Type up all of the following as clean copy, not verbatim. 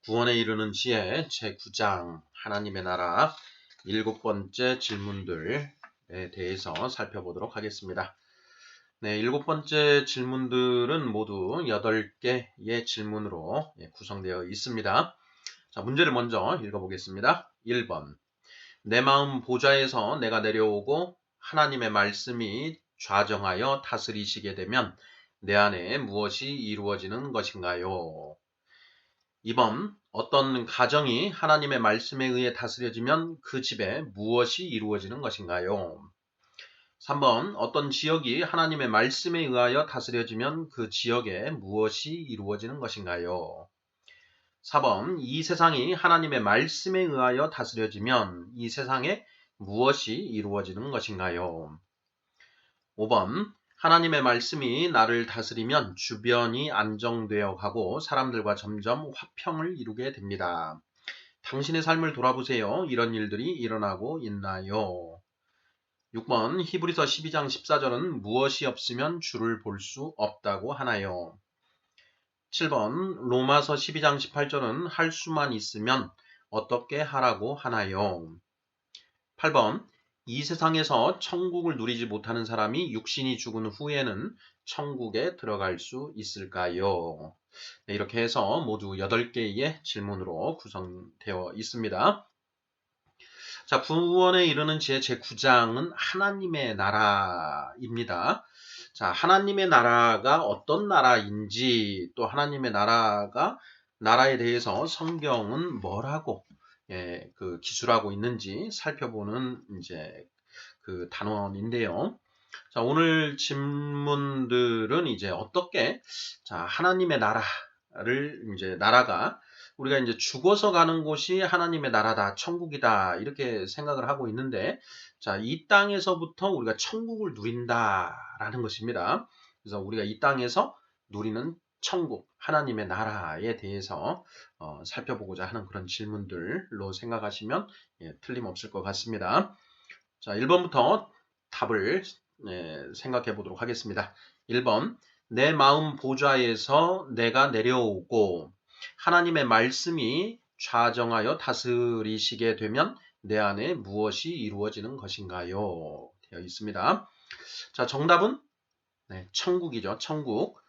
구원에 이르는 지혜 제9장 하나님의 나라 7번째 질문들에 대해서 살펴보도록 하겠습니다. 네, 7번째 질문들은 모두 8개의 질문으로 구성되어 있습니다. 자, 문제를 먼저 읽어보겠습니다. 1번. 내 마음 보좌에서 내가 내려오고 하나님의 말씀이 좌정하여 다스리시게 되면 내 안에 무엇이 이루어지는 것인가요? 2번. 어떤 가정이 하나님의 말씀에 의해 다스려지면 그 집에 무엇이 이루어지는 것인가요? 3번. 어떤 지역이 하나님의 말씀에 의하여 다스려지면 그 지역에 무엇이 이루어지는 것인가요? 4번. 이 세상이 하나님의 말씀에 의하여 다스려지면 이 세상에 무엇이 이루어지는 것인가요? 5번. 하나님의 말씀이 나를 다스리면 주변이 안정되어 가고 사람들과 점점 화평을 이루게 됩니다. 당신의 삶을 돌아보세요. 이런 일들이 일어나고 있나요? 6번. 히브리서 12장 14절은 무엇이 없으면 주를 볼 수 없다고 하나요? 7번. 로마서 12장 18절은 할 수만 있으면 어떻게 하라고 하나요? 8번. 이 세상에서 천국을 누리지 못하는 사람이 육신이 죽은 후에는 천국에 들어갈 수 있을까요? 네, 이렇게 해서 모두 8개의 질문으로 구성되어 있습니다. 자, 구원에 이르는 지혜 제9장은 하나님의 나라입니다. 자, 하나님의 나라가 어떤 나라인지 또 하나님의 나라에 대해서 성경은 뭐라고 기술하고 있는지 살펴보는 이제 그 단원인데요. 자, 오늘 질문들은 이제 어떻게 하나님의 나라를 나라가 우리가 이제 죽어서 가는 곳이 하나님의 나라다, 천국이다 이렇게 생각을 하고 있는데, 자, 이 땅에서부터 우리가 천국을 누린다라는 것입니다. 그래서 우리가 이 땅에서 누리는 천국, 하나님의 나라에 대해서 살펴보고자 하는 그런 질문들로 생각하시면 틀림없을 것 같습니다. 자, 1번부터 답을 생각해 보도록 하겠습니다. 1번. 내 마음 보좌에서 내가 내려오고 하나님의 말씀이 좌정하여 다스리시게 되면 내 안에 무엇이 이루어지는 것인가요? 되어 있습니다. 자, 정답은 천국이죠. 천국.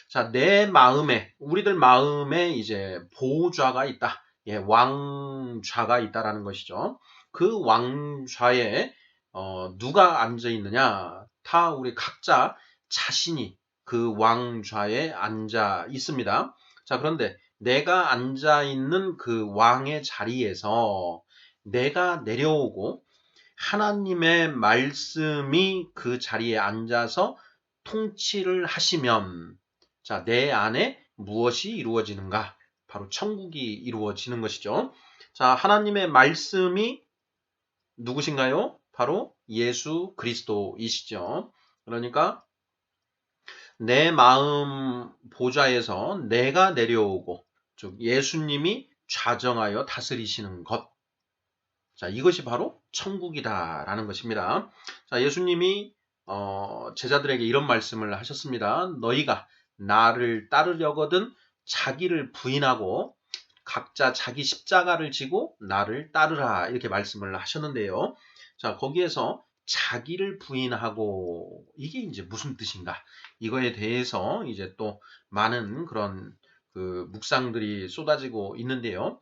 자, 내 마음에, 우리들 마음에 이제 보좌가 있다. 왕좌가 있다라는 것이죠. 그 왕좌에 누가 앉아 있느냐? 다 우리 각자 자신이 그 왕좌에 앉아 있습니다. 자, 그런데 내가 앉아 있는 그 왕의 자리에서 내가 내려오고 하나님의 말씀이 그 자리에 앉아서 통치를 하시면 자, 내 안에 무엇이 이루어지는가? 바로 천국이 이루어지는 것이죠. 자, 하나님의 말씀이 누구신가요? 바로 예수 그리스도이시죠. 그러니까 내 마음 보좌에서 내가 내려오고 즉 예수님이 좌정하여 다스리시는 것. 자, 이것이 바로 천국이다라는 것입니다. 자, 예수님이 제자들에게 이런 말씀을 하셨습니다. 너희가 나를 따르려거든 자기를 부인하고 각자 자기 십자가를 지고 나를 따르라 이렇게 말씀을 하셨는데요. 자, 거기에서 자기를 부인하고 이게 이제 무슨 뜻인가? 이거에 대해서 이제 또 많은 그런 그 묵상들이 쏟아지고 있는데요.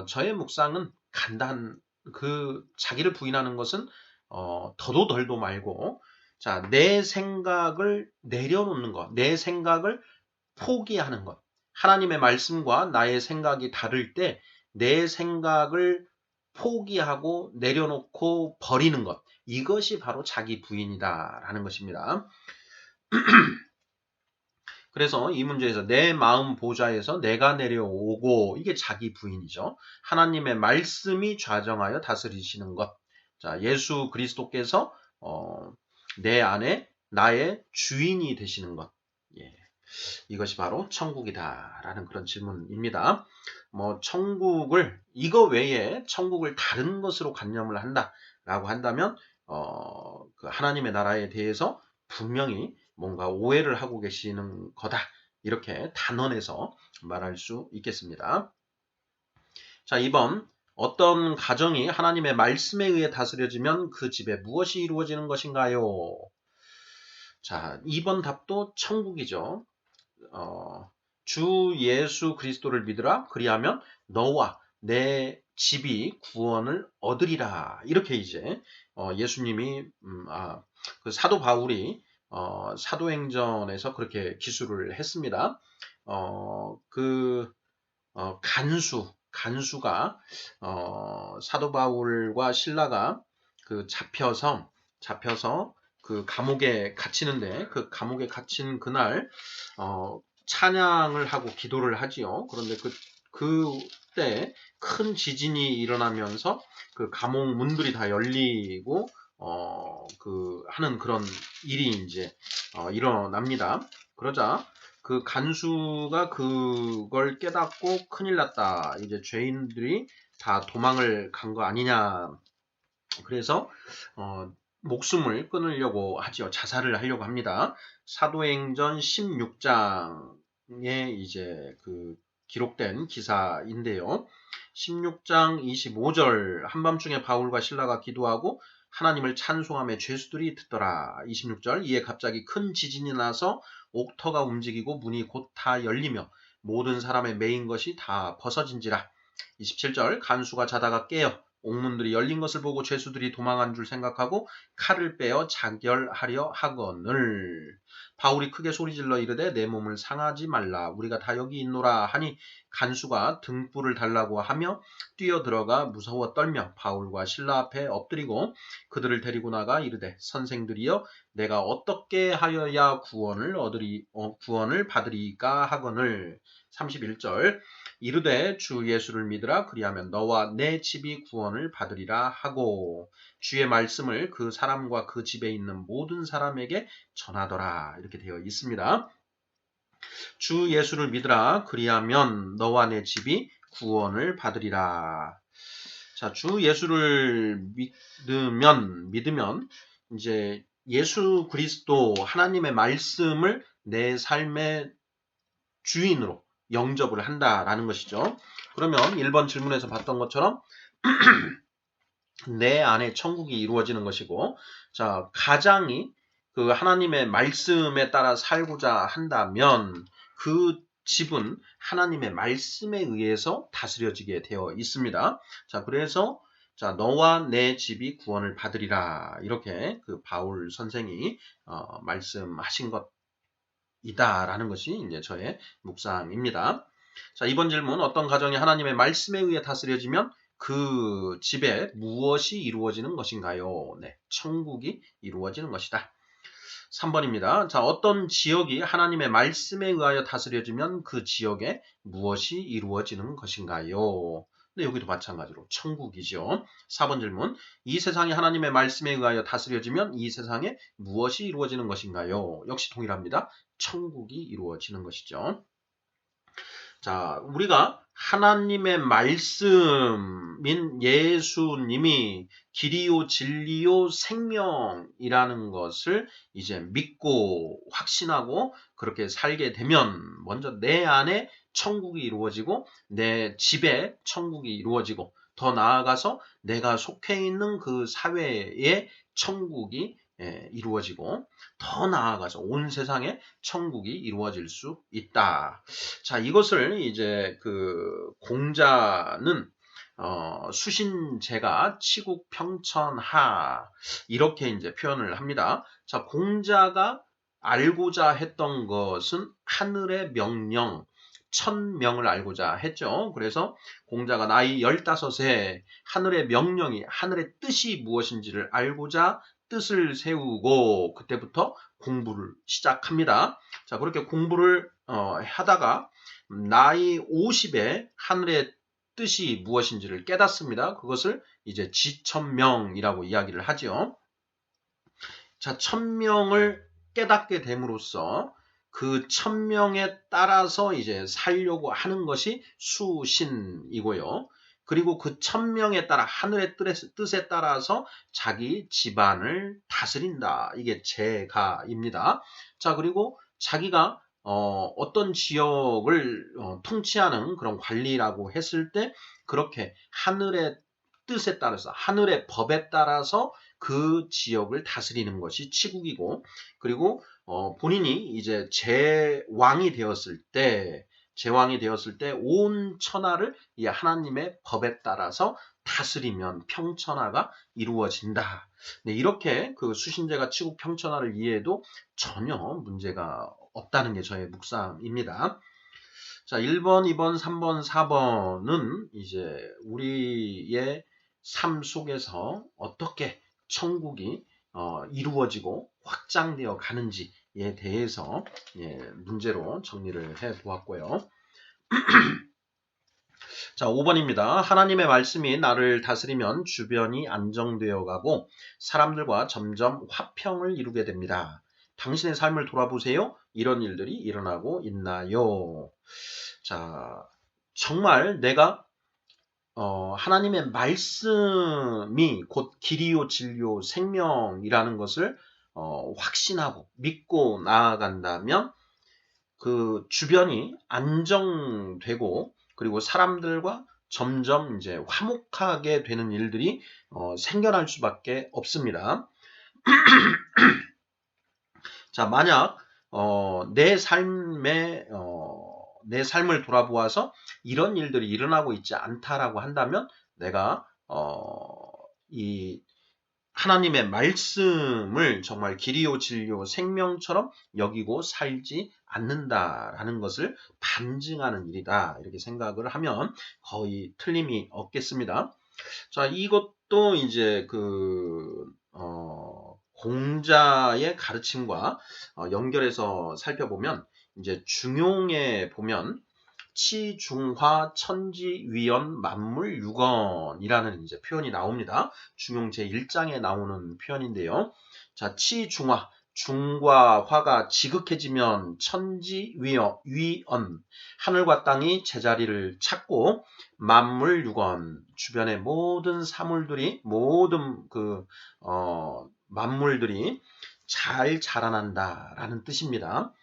저의 묵상은 자기를 부인하는 것은 더도 덜도 말고 자, 내 생각을 내려놓는 것, 내 생각을 포기하는 것. 하나님의 말씀과 나의 생각이 다를 때 내 생각을 포기하고 내려놓고 버리는 것. 이것이 바로 자기 부인이다라는 것입니다. 그래서 이 문제에서 내 마음 보좌에서 내가 내려오고 이게 자기 부인이죠. 하나님의 말씀이 좌정하여 다스리시는 것. 자, 예수 그리스도께서 내 안에 나의 주인이 되시는 것. 예. 이것이 바로 천국이다라는 그런 질문입니다. 이거 외에 천국을 다른 것으로 관념을 한다라고 한다면, 그 하나님의 나라에 대해서 분명히 뭔가 오해를 하고 계시는 거다. 이렇게 단언해서 말할 수 있겠습니다. 자, 2번. 어떤 가정이 하나님의 말씀에 의해 다스려지면 그 집에 무엇이 이루어지는 것인가요? 자, 2번 답도 천국이죠. 주 예수 그리스도를 믿으라. 그리하면 너와 내 집이 구원을 얻으리라. 이렇게 이제 예수님이 그 사도 바울이 사도행전에서 그렇게 기술을 했습니다. 간수가 사도 바울과 신라가 그 잡혀서 그 감옥에 갇히는데 그 감옥에 갇힌 그날 찬양을 하고 기도를 하지요. 그런데 그때 큰 지진이 일어나면서 그 감옥 문들이 다 열리고 하는 그런 일이 이제 일어납니다. 그러자 그 간수가 그걸 깨닫고 큰일 났다. 이제 죄인들이 다 도망을 간 거 아니냐. 그래서 목숨을 끊으려고 하지요. 자살을 하려고 합니다. 사도행전 16장에 이제 그 기록된 기사인데요. 16장 25절 한밤중에 바울과 실라가 기도하고 하나님을 찬송하며 죄수들이 듣더라. 26절 이에 갑자기 큰 지진이 나서 옥터가 움직이고 문이 곧 다 열리며 모든 사람의 매인 것이 다 벗어진지라. 27절 간수가 자다가 깨어 옥문들이 열린 것을 보고 죄수들이 도망한 줄 생각하고 칼을 빼어 자결하려 하거늘 바울이 크게 소리질러 이르되 내 몸을 상하지 말라 우리가 다 여기 있노라 하니 간수가 등불을 달라고 하며 뛰어들어가 무서워 떨며 바울과 실라 앞에 엎드리고 그들을 데리고 나가 이르되 선생들이여 내가 어떻게 하여야 구원을 받으리까 하거늘 31절 이르되 주 예수를 믿으라 그리하면 너와 내 집이 구원을 받으리라 하고 주의 말씀을 그 사람과 그 집에 있는 모든 사람에게 전하더라 이렇게 되어 있습니다. 주 예수를 믿으라 그리하면 너와 내 집이 구원을 받으리라. 자, 주 예수를 믿으면 이제 예수 그리스도 하나님의 말씀을 내 삶의 주인으로 영접을 한다라는 것이죠. 그러면 1번 질문에서 봤던 것처럼 내 안에 천국이 이루어지는 것이고, 자, 가장이 그 하나님의 말씀에 따라 살고자 한다면 그 집은 하나님의 말씀에 의해서 다스려지게 되어 있습니다. 자, 그래서 자, 너와 내 집이 구원을 받으리라. 이렇게 그 바울 선생이 말씀하신 것 이다라는 것이 이제 저의 묵상입니다. 자, 이번 질문 어떤 가정이 하나님의 말씀에 의해 다스려지면 그 집에 무엇이 이루어지는 것인가요? 네, 천국이 이루어지는 것이다. 3번입니다. 자, 어떤 지역이 하나님의 말씀에 의하여 다스려지면 그 지역에 무엇이 이루어지는 것인가요? 네, 여기도 마찬가지로 천국이죠. 4번 질문. 이 세상이 하나님의 말씀에 의하여 다스려지면 이 세상에 무엇이 이루어지는 것인가요? 역시 동일합니다. 천국이 이루어지는 것이죠. 자, 우리가 하나님의 말씀인 예수님이 길이요 진리요 생명이라는 것을 이제 믿고 확신하고 그렇게 살게 되면 먼저 내 안에 천국이 이루어지고 내 집에 천국이 이루어지고 더 나아가서 내가 속해 있는 그 사회에 천국이 이루어지고 더 나아가서 온 세상에 천국이 이루어질 수 있다. 자, 이것을 이제 그 공자는 수신제가 치국 평천하 이렇게 이제 표현을 합니다. 자, 공자가 알고자 했던 것은 하늘의 명령 천명을 알고자 했죠. 그래서 공자가 나이 15세 하늘의 명령이 하늘의 뜻이 무엇인지를 알고자 뜻을 세우고 그때부터 공부를 시작합니다. 자, 그렇게 공부를 하다가 나이 50에 하늘의 뜻이 무엇인지를 깨닫습니다. 그것을 이제 지천명이라고 이야기를 하죠. 자, 천명을 깨닫게 됨으로써 그 천명에 따라서 이제 살려고 하는 것이 수신이고요. 그리고 그 천명에 따라 하늘의 뜻에 따라서 자기 집안을 다스린다. 이게 제가입니다. 자, 그리고 자기가 어떤 지역을 통치하는 그런 관리라고 했을 때 그렇게 하늘의 뜻에 따라서 하늘의 법에 따라서 그 지역을 다스리는 것이 치국이고 그리고 본인이 이제 제왕이 되었을 때 온 천하를 이 하나님의 법에 따라서 다스리면 평천하가 이루어진다. 네, 이렇게 그 수신제가 치국 평천하를 이해해도 전혀 문제가 없다는 게 저의 묵상입니다. 자, 1번, 2번, 3번, 4번은 이제 우리의 삶 속에서 어떻게 천국이 이루어지고 확장되어 가는지에 대해서 문제로 정리를 해 보았고요. 자, 5번입니다. 하나님의 말씀이 나를 다스리면 주변이 안정되어 가고 사람들과 점점 화평을 이루게 됩니다. 당신의 삶을 돌아보세요. 이런 일들이 일어나고 있나요? 자, 정말 내가 하나님의 말씀이 곧 길이요 진리요 생명이라는 것을 확신하고 믿고 나아간다면 그 주변이 안정되고 그리고 사람들과 점점 이제 화목하게 되는 일들이 생겨날 수밖에 없습니다. 자, 만약 내 삶을 돌아보아서 이런 일들이 일어나고 있지 않다라고 한다면 내가 이 하나님의 말씀을 정말 길이요 진리요 생명처럼 여기고 살지 않는다라는 것을 반증하는 일이다. 이렇게 생각을 하면 거의 틀림이 없겠습니다. 자, 이것도 이제 공자의 가르침과 연결해서 살펴보면 이제 중용에 보면 치중화 천지위원 만물유건이라는 이제 표현이 나옵니다. 중용 제1장에 나오는 표현인데요. 자, 치중화 중과 화가 지극해지면 천지위원 하늘과 땅이 제자리를 찾고 만물유건 주변의 모든 사물들이 모든 만물들이 잘 자라난다라는 뜻입니다.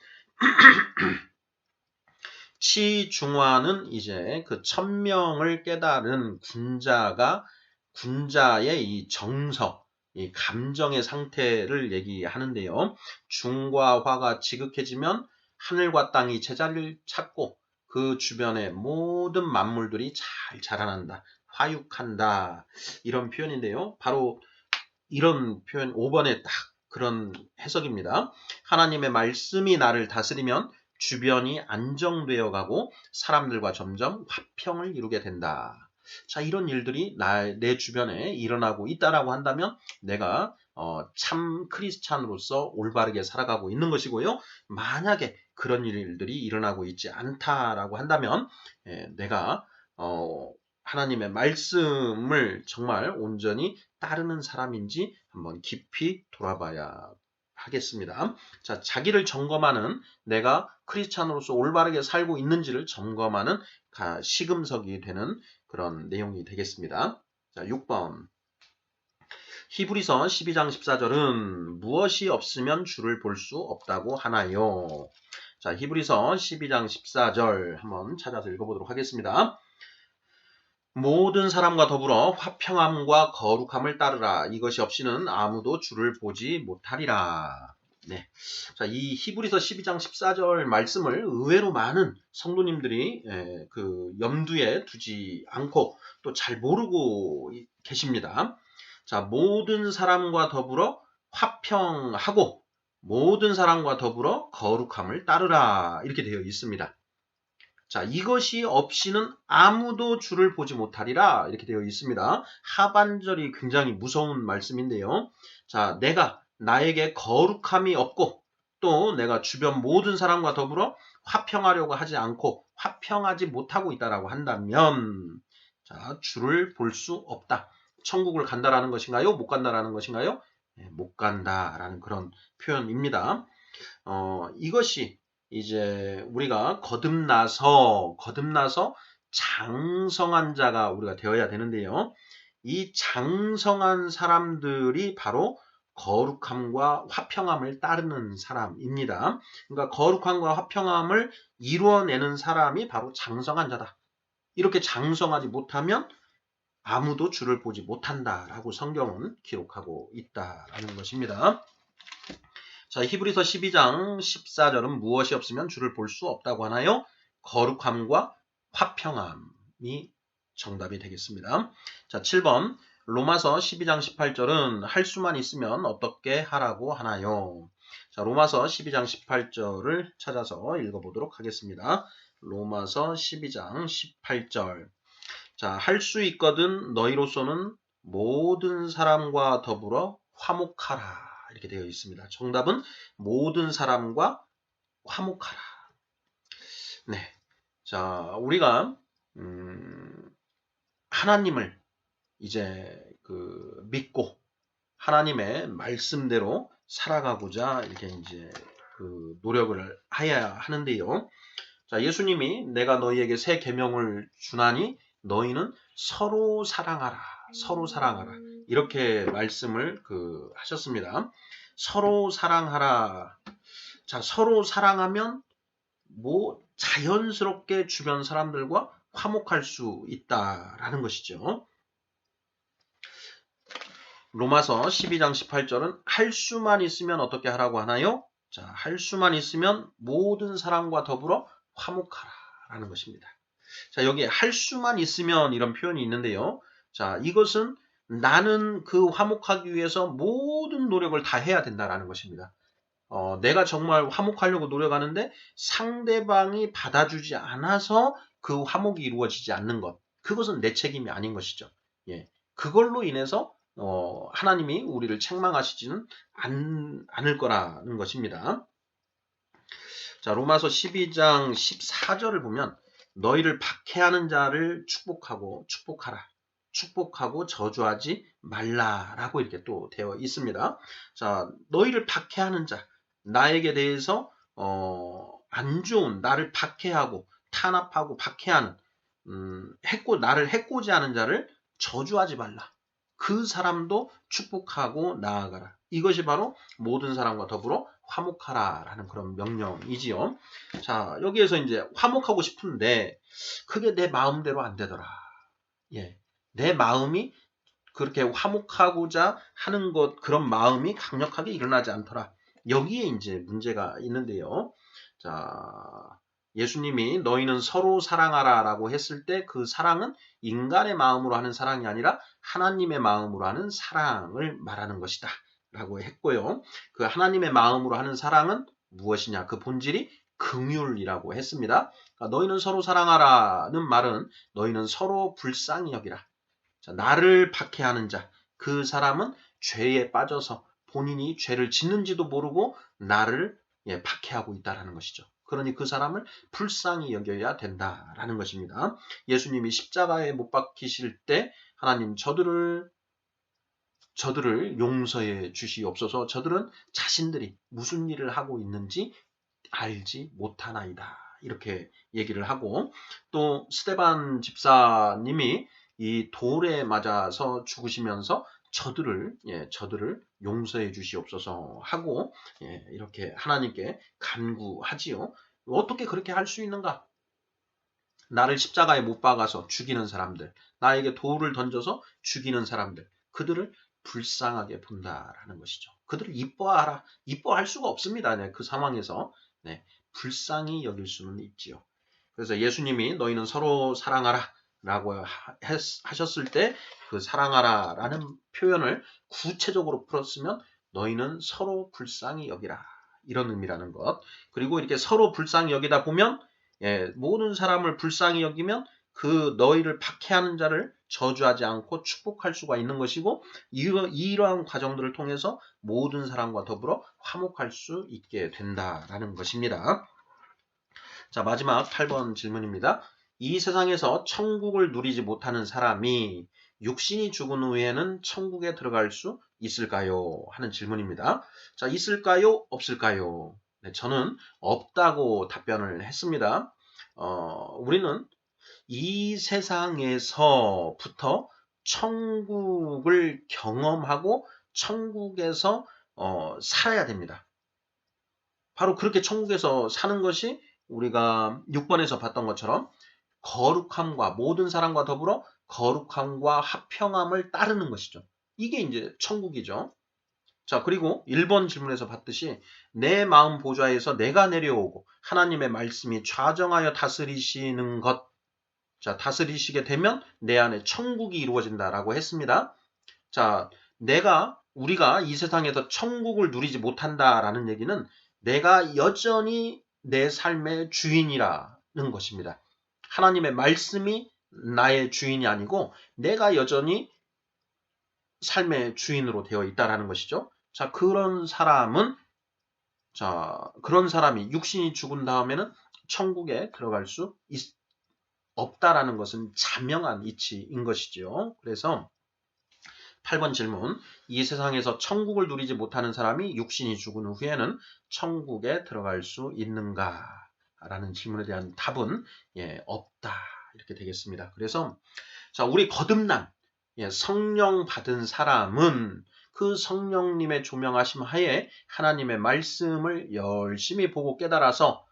치중화는 이제 그 천명을 깨달은 군자의 이 정서, 이 감정의 상태를 얘기하는데요. 중과 화가 지극해지면 하늘과 땅이 제자리를 찾고 그 주변의 모든 만물들이 잘 자라난다, 화육한다 이런 표현인데요. 바로 이런 표현 5번의 딱 그런 해석입니다. 하나님의 말씀이 나를 다스리면 주변이 안정되어 가고 사람들과 점점 화평을 이루게 된다. 자, 이런 일들이 내 주변에 일어나고 있다라고 한다면 내가 참 크리스찬으로서 올바르게 살아가고 있는 것이고요. 만약에 그런 일들이 일어나고 있지 않다라고 한다면 내가 하나님의 말씀을 정말 온전히 따르는 사람인지 한번 깊이 돌아봐야 하겠습니다. 자, 자기를 점검하는 내가 크리스찬으로서 올바르게 살고 있는지를 점검하는 시금석이 되는 그런 내용이 되겠습니다. 자, 6번. 히브리서 12장 14절은 무엇이 없으면 주를 볼 수 없다고 하나요? 자, 히브리서 12장 14절 한번 찾아서 읽어보도록 하겠습니다. 모든 사람과 더불어 화평함과 거룩함을 따르라. 이것이 없이는 아무도 주를 보지 못하리라. 네. 자, 이 히브리서 12장 14절 말씀을 의외로 많은 성도님들이 염두에 두지 않고 또 잘 모르고 계십니다. 자, 모든 사람과 더불어 화평하고 모든 사람과 더불어 거룩함을 따르라. 이렇게 되어 있습니다. 자, 이것이 없이는 아무도 주를 보지 못하리라 이렇게 되어 있습니다. 하반절이 굉장히 무서운 말씀인데요. 자, 내가 나에게 거룩함이 없고 또 내가 주변 모든 사람과 더불어 화평하려고 하지 않고 화평하지 못하고 있다라고 한다면 자, 주를 볼 수 없다. 천국을 간다라는 것인가요? 못 간다라는 것인가요? 못 간다라는 그런 표현입니다. 이것이 이제 우리가 거듭나서 장성한 자가 우리가 되어야 되는데요. 이 장성한 사람들이 바로 거룩함과 화평함을 따르는 사람입니다. 그러니까 거룩함과 화평함을 이루어내는 사람이 바로 장성한 자다. 이렇게 장성하지 못하면 아무도 주를 보지 못한다라고 성경은 기록하고 있다라는 것입니다. 자, 히브리서 12장 14절은 무엇이 없으면 주를 볼 수 없다고 하나요? 거룩함과 화평함이 정답이 되겠습니다. 자, 7번 로마서 12장 18절은 할 수만 있으면 어떻게 하라고 하나요? 자, 로마서 12장 18절을 찾아서 읽어보도록 하겠습니다. 로마서 12장 18절. 자, 할 수 있거든 너희로서는 모든 사람과 더불어 화목하라. 이렇게 되어 있습니다. 정답은 모든 사람과 화목하라. 네. 자, 우리가 하나님을 이제 믿고 하나님의 말씀대로 살아가고자 이렇게 이제 노력을 해야 하는데요. 자, 예수님이 내가 너희에게 새 계명을 주나니 너희는 서로 사랑하라. 서로 사랑하라. 이렇게 말씀을 하셨습니다. 서로 사랑하라. 자, 서로 사랑하면 자연스럽게 주변 사람들과 화목할 수 있다라는 것이죠. 로마서 12장 18절은 할 수만 있으면 어떻게 하라고 하나요? 자, 할 수만 있으면 모든 사람과 더불어 화목하라라는 것입니다. 자, 여기에 할 수만 있으면 이런 표현이 있는데요. 자, 이것은 나는 화목하기 위해서 모든 노력을 다 해야 된다라는 것입니다. 내가 정말 화목하려고 노력하는데 상대방이 받아주지 않아서 그 화목이 이루어지지 않는 것. 그것은 내 책임이 아닌 것이죠. 예. 그걸로 인해서 하나님이 우리를 책망하시지는 않을 거라는 것입니다. 자, 로마서 12장 14절을 보면 너희를 박해하는 자를 축복하라. 축복하고 저주하지 말라라고 이렇게 또 되어 있습니다. 자, 너희를 박해하는 자, 나에게 대해서 안 좋은 나를 박해하고 탄압하고 박해하는 나를 해코지하는 자를 저주하지 말라. 그 사람도 축복하고 나아가라. 이것이 바로 모든 사람과 더불어 화목하라라는 그런 명령이지요. 자, 여기에서 이제 화목하고 싶은데 그게 내 마음대로 안 되더라. 예. 내 마음이 그렇게 화목하고자 하는 그런 마음이 강력하게 일어나지 않더라. 여기에 이제 문제가 있는데요. 자, 예수님이 너희는 서로 사랑하라 라고 했을 때 그 사랑은 인간의 마음으로 하는 사랑이 아니라 하나님의 마음으로 하는 사랑을 말하는 것이다 라고 했고요. 그 하나님의 마음으로 하는 사랑은 무엇이냐? 그 본질이 긍휼이라고 했습니다. 그러니까 너희는 서로 사랑하라는 말은 너희는 서로 불쌍히 여기라. 자, 나를 박해하는 자, 그 사람은 죄에 빠져서 본인이 죄를 짓는지도 모르고 나를 박해하고 있다는 것이죠. 그러니 그 사람을 불쌍히 여겨야 된다라는 것입니다. 예수님이 십자가에 못 박히실 때 하나님 저들을 용서해 주시옵소서. 저들은 자신들이 무슨 일을 하고 있는지 알지 못하나이다. 이렇게 얘기를 하고 또 스데반 집사님이 이 돌에 맞아서 죽으시면서 저들을 용서해 주시옵소서 하고 이렇게 하나님께 간구하지요. 어떻게 그렇게 할 수 있는가? 나를 십자가에 못 박아서 죽이는 사람들, 나에게 돌을 던져서 죽이는 사람들, 그들을 불쌍하게 본다라는 것이죠. 그들을 이뻐하라. 이뻐할 수가 없습니다. 그 상황에서 불쌍히 여길 수는 있지요. 그래서 예수님이 너희는 서로 사랑하라 라고 하셨을 때 그 사랑하라 라는 표현을 구체적으로 풀었으면 너희는 서로 불쌍히 여기라 이런 의미라는 것. 그리고 이렇게 서로 불쌍히 여기다 보면 모든 사람을 불쌍히 여기면 그 너희를 박해하는 자를 저주하지 않고 축복할 수가 있는 것이고 이러한 과정들을 통해서 모든 사람과 더불어 화목할 수 있게 된다라는 것입니다. 자, 마지막 8번 질문입니다. 이 세상에서 천국을 누리지 못하는 사람이 육신이 죽은 후에는 천국에 들어갈 수 있을까요? 하는 질문입니다. 자, 있을까요? 없을까요? 네, 저는 없다고 답변을 했습니다. 우리는 이 세상에서부터 천국을 경험하고 천국에서 살아야 됩니다. 바로 그렇게 천국에서 사는 것이 우리가 6번에서 봤던 것처럼 거룩함과 모든 사람과 더불어 거룩함과 화평함을 따르는 것이죠. 이게 이제 천국이죠. 자, 그리고 1번 질문에서 봤듯이 내 마음 보좌에서 내가 내려오고 하나님의 말씀이 좌정하여 다스리시는 것. 자, 다스리시게 되면 내 안에 천국이 이루어진다라고 했습니다. 자, 우리가 이 세상에서 천국을 누리지 못한다라는 얘기는 내가 여전히 내 삶의 주인이라는 것입니다. 하나님의 말씀이 나의 주인이 아니고 내가 여전히 삶의 주인으로 되어 있다라는 것이죠. 자, 그런 사람이 육신이 죽은 다음에는 천국에 들어갈 수 없다라는 것은 자명한 이치인 것이죠. 그래서 8번 질문. 이 세상에서 천국을 누리지 못하는 사람이 육신이 죽은 후에는 천국에 들어갈 수 있는가? 라는 질문에 대한 답은 없다. 이렇게 되겠습니다. 그래서 자, 우리 거듭난 성령 받은 사람은 그 성령님의 조명하심 하에 하나님의 말씀을 열심히 보고 깨달아서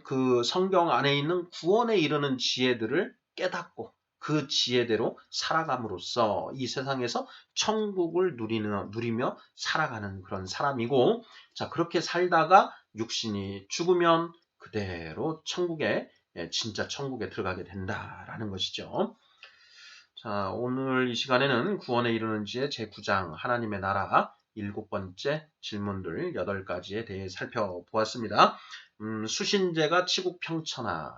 그 성경 안에 있는 구원에 이르는 지혜들을 깨닫고 그 지혜대로 살아감으로써 이 세상에서 천국을 누리며 살아가는 그런 사람이고, 자, 그렇게 살다가 육신이 죽으면 그대로 진짜 천국에 들어가게 된다라는 것이죠. 자, 오늘 이 시간에는 구원에 이르는 지혜 제9장 하나님의 나라 7번째 질문들 8가지에 대해 살펴보았습니다. 수신제가 치국평천하,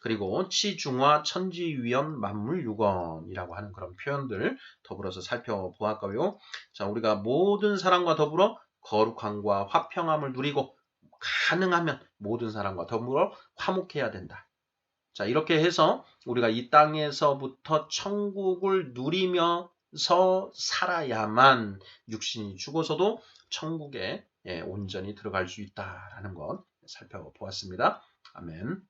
그리고 치중화 천지위원 만물유건이라고 하는 그런 표현들 더불어서 살펴보았고요. 자, 우리가 모든 사람과 더불어 거룩함과 화평함을 누리고 가능하면 모든 사람과 더불어 화목해야 된다. 자, 이렇게 해서 우리가 이 땅에서부터 천국을 누리면서 살아야만 육신이 죽어서도 천국에 온전히 들어갈 수 있다라는 것 살펴보았습니다. 아멘.